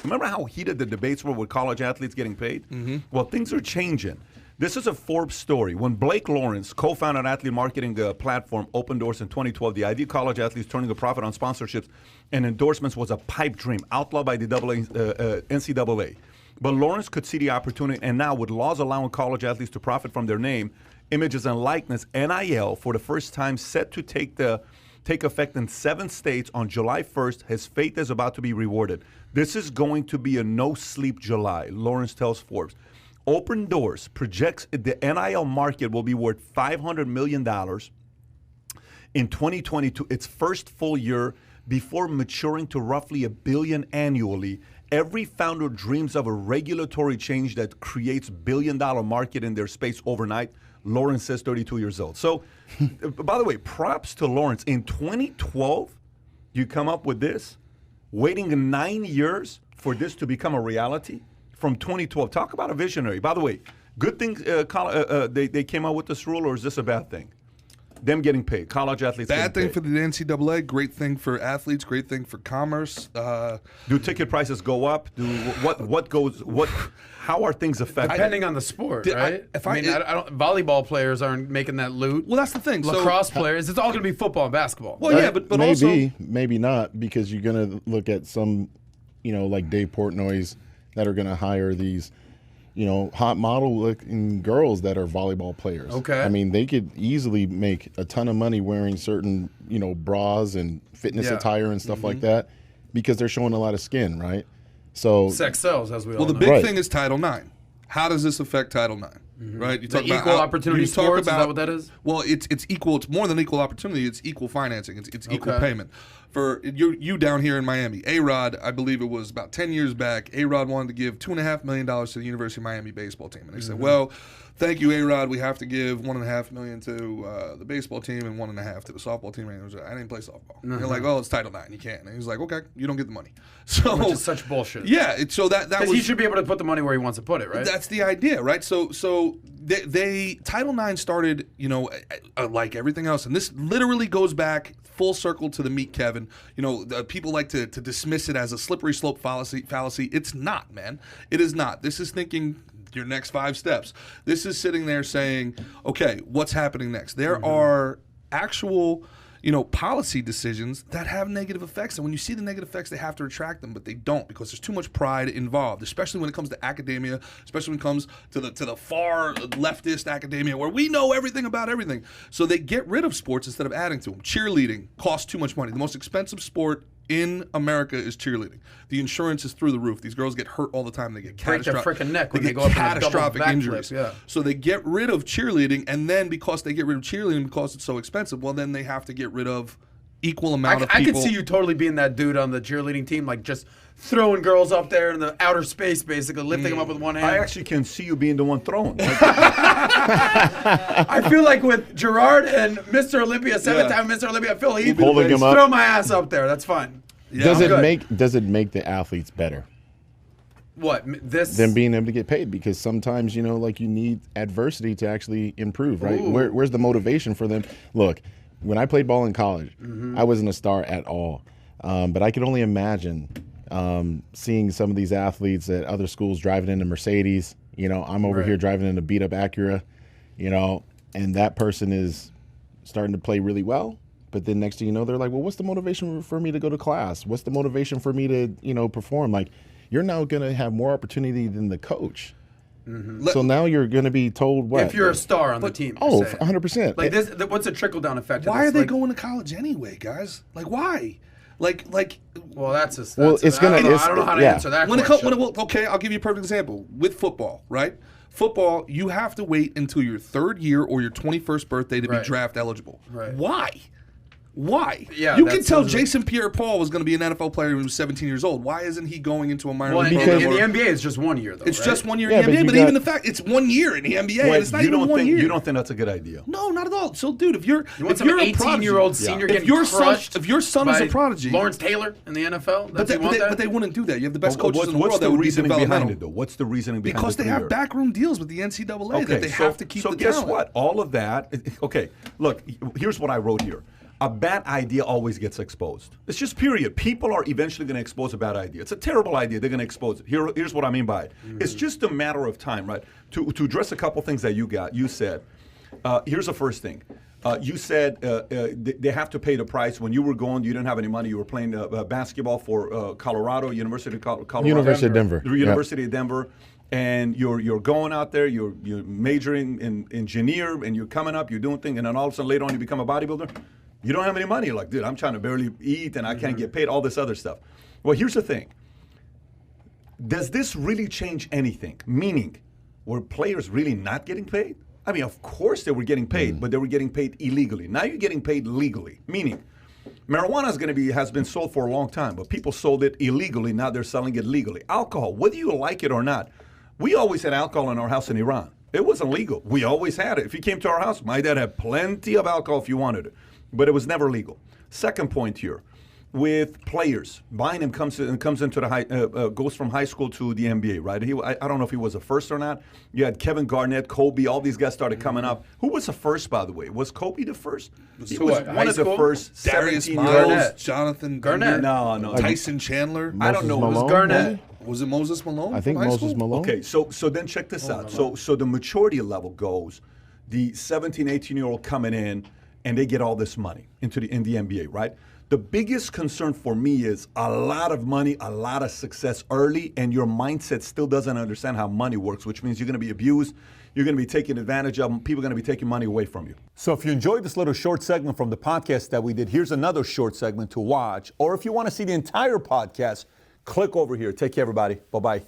Remember how heated the debates were with college athletes getting paid? Mm-hmm. Well, things are changing. This is a Forbes story. When Blake Lawrence co-founded athlete marketing platform Open Doors in 2012, the idea of college athletes turning a profit on sponsorships and endorsements was a pipe dream, outlawed by the NCAA. But Lawrence could see the opportunity, and now with laws allowing college athletes to profit from their name, images, and likeness, NIL, for the first time, set to take effect in 7 states on July 1st, his faith is about to be rewarded. This is going to be a no-sleep July, Lawrence tells Forbes. Open Doors projects the NIL market will be worth $500 million in 2022, its first full year, before maturing to roughly $1 billion annually. Every founder dreams of a regulatory change that creates billion-dollar market in their space overnight. Lawrence says 32 years old. So, by the way, props to Lawrence. In 2012, you come up with this, waiting 9 years for this to become a reality from 2012. Talk about a visionary. By the way, good thing they came out with this rule, or is this a bad thing? Them getting paid, college athletes bad thing paid. for the NCAA, great thing for athletes, great thing for commerce. Do ticket prices go up? How are things affected? Depending on the sport, right? I don't. Volleyball players aren't making that loot. Well, that's the thing. Lacrosse players, it's all going to be football and basketball. Well, yeah, but also maybe not, because you're going to look at some, like Dave Portnoy's that are going to hire these, hot model-looking girls that are volleyball players. Okay. I mean, they could easily make a ton of money wearing certain, bras and fitness attire and stuff like that, because they're showing a lot of skin, right? So sex sells, as we all know. Well, the big thing is Title IX. How does this affect Title IX? Right? You talk about equal opportunity sports. Is that what that is? Well, it's equal. It's more than equal opportunity. It's equal financing. It's equal payment. For you down here in Miami, A-Rod, I believe it was about 10 years back, A-Rod wanted to give $2.5 million to the University of Miami baseball team. And they said, well, thank you, A-Rod. We have to give $1.5 million to the baseball team and $1.5 million to the softball team. And he was like, I didn't play softball. They're like, oh, it's Title IX. You can't. And he was like, okay, you don't get the money. So, which is such bullshit. Yeah. So that was, he should be able to put the money where he wants to put it, right? That's the idea, right? So they Title IX started, like everything else, and this literally goes back full circle to the Meet Kevin. People like to dismiss it as a slippery slope fallacy. It's not, man. It is not. This is thinking your next 5 steps. This is sitting there saying, okay, what's happening next? There are actual policy decisions that have negative effects. And when you see the negative effects, they have to retract them, but they don't, because there's too much pride involved, especially when it comes to academia, especially when it comes to the far leftist academia where we know everything about everything. So they get rid of sports instead of adding to them. Cheerleading costs too much money. The most expensive sport in America is cheerleading. The insurance is through the roof. These girls get hurt all the time. They get break their freaking neck when they go up catastrophic injuries. Yeah. So they get rid of cheerleading, and then because they get rid of cheerleading because it's so expensive, well, then they have to get rid of equal amount of people. I could see you totally being that dude on the cheerleading team, like just throwing girls up there in the outer space, basically lifting them up with one hand. I actually can see you being the one throwing. I feel like with Gerard and Mr. Olympia, 7-time Mr. Olympia, Phil Heath, holding him up. Throw my ass up there. That's fine. Yeah, does it make the athletes better? What, this? Them being able to get paid, because sometimes, you need adversity to actually improve, right? Where's the motivation for them? Look, when I played ball in college, I wasn't a star at all. But I could only imagine seeing some of these athletes at other schools driving in a Mercedes. I'm over here driving in a beat-up Acura, and that person is starting to play really well. But then next thing you know, they're like, well, what's the motivation for me to go to class? What's the motivation for me to, perform? Like, you're now going to have more opportunity than the coach. So now you're going to be told what? If you're a star on the team. Oh, 100%. Like this, what's a trickle-down effect? Why are they going to college anyway, guys? Like, why? Like. Well, I don't know how to answer that question. Okay, I'll give you a perfect example. With football, right? Football, you have to wait until your 3rd year or your 21st birthday to be draft eligible. Right. Why? Yeah, you can tell Jason Pierre-Paul was going to be an NFL player when he was 17 years old. Why isn't he going into a minor league program? In the NBA, it's just 1 year, though. It's just 1 year in the NBA, but even the fact it's 1 year in the NBA, and it's not even 1 year. You don't think that's a good idea? No, not at all. So, dude, if you're an 18-year-old senior getting crushed, if your son is a prodigy, Lawrence Taylor in the NFL, but they wouldn't do that. You have the best coaches in the world that would be developmental. Behind it, though? What's the reasoning behind it? Because they have backroom deals with the NCAA that they have to keep the talent. So guess what? All of that. Okay, look. Here's what I wrote here. a bad idea always gets exposed. It's just period. People are eventually going to expose a bad idea. It's a terrible idea. They're going to expose it. Here's what I mean by it. It's just a matter of time, right? To address a couple things that you said. Here's the first thing. You said they have to pay the price. When you were going, you didn't have any money. You were playing basketball for Colorado, University of Colorado. University of Denver. The University of Denver. And you're going out there, you're majoring in engineer, and you're coming up, you're doing things, and then all of a sudden later on you become a bodybuilder. You don't have any money. You're like, dude, I'm trying to barely eat, and I can't get paid, all this other stuff. Well, here's the thing. Does this really change anything? Meaning, were players really not getting paid? I mean, of course they were getting paid, but they were getting paid illegally. Now you're getting paid legally, meaning marijuana has been sold for a long time, but people sold it illegally. Now they're selling it legally. Alcohol, whether you like it or not, we always had alcohol in our house in Iran. It wasn't legal. We always had it. If you came to our house, my dad had plenty of alcohol if you wanted it, but it was never legal. Second point here. With players, Bynum comes into the goes from high school to the NBA, right? I don't know if he was the first or not. You had Kevin Garnett, Kobe, all these guys started coming up. Who was the first, by the way? Was Kobe the first? He was one of the first. Darius 17-year-olds. Miles, Jonathan Garnett. No. Tyson Chandler. I don't know. Moses It was Malone, Garnett. maybe? Was it Moses Malone? I think from high Moses school? Malone. Okay, so then check this out. So the maturity level goes, the 17, 18-year-old coming in, and they get all this money in the NBA, right? The biggest concern for me is a lot of money, a lot of success early, and your mindset still doesn't understand how money works, which means you're going to be abused, you're going to be taken advantage of, and people are going to be taking money away from you. So if you enjoyed this little short segment from the podcast that we did, here's another short segment to watch. Or if you want to see the entire podcast, click over here. Take care, everybody. Bye-bye.